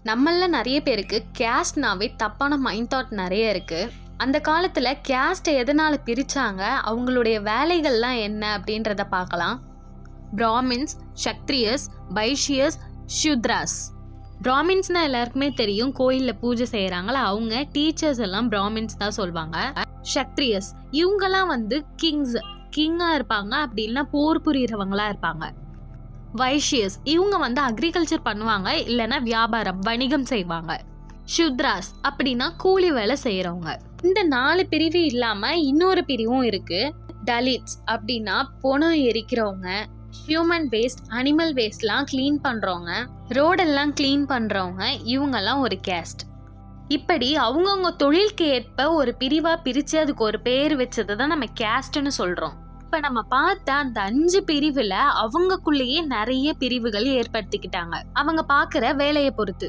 நம்மள நிறைய பேருக்கு கேஸ்ட்னாவே தப்பான மைண்ட் தாட் நிறைய இருக்கு. அந்த காலத்துல கேஸ்ட் எதனால பிரிச்சாங்க, அவங்களுடைய வேலைகள்லாம் என்ன அப்படின்றத பார்க்கலாம். பிராமின்ஸ், சக்திரியஸ், வைஷ்யஸ், சூத்ராஸ். பிராமின்ஸ்னா எல்லாருக்குமே தெரியும், கோயில்ல பூஜை செய்யறாங்களா அவங்க. டீச்சர்ஸ் எல்லாம் பிராமின்ஸ் தான் சொல்லுவாங்க. சக்திரியஸ் இவங்கெல்லாம் கிங்கா இருப்பாங்க, அப்படி இல்லைன்னா போர் புரியறவங்களா இருப்பாங்க. வைஷ்யஸ் இவங்க அக்ரிகல்ச்சர் பண்ணுவாங்க, இல்லைன்னா வியாபாரம் வணிகம் செய்வாங்க. சூத்ராஸ் அப்படின்னா கூலி வேலை செய்யறவங்க. இந்த 4 பிரிவு இல்லாம இன்னொரு பிரிவும் இருக்கு. டலிட்ஸ் அப்படின்னா பொணம் எரிக்கிறவங்க, ஹியூமன் வேஸ்ட், அனிமல் வேஸ்ட்லாம் கிளீன் பண்றவங்க, ரோடெல்லாம் கிளீன் பண்றவங்க, இவங்கெல்லாம் ஒரு கேஸ்ட். இப்படி அவங்கவுங்க தொழிலுக்கு ஏற்ப ஒரு பிரிவா பிரிச்சு அதுக்கு ஒரு பேர் வச்சதை தான் நம்ம கேஸ்ட்னு சொல்றோம். இப்ப நம்ம பார்த்த அந்த 5 பிரிவுல அவங்கக்குள்ளேயே நிறைய பிரிவுகள் ஏற்படுத்திக்கிட்டாங்க, அவங்க பாக்குற வேலையை பொறுத்து.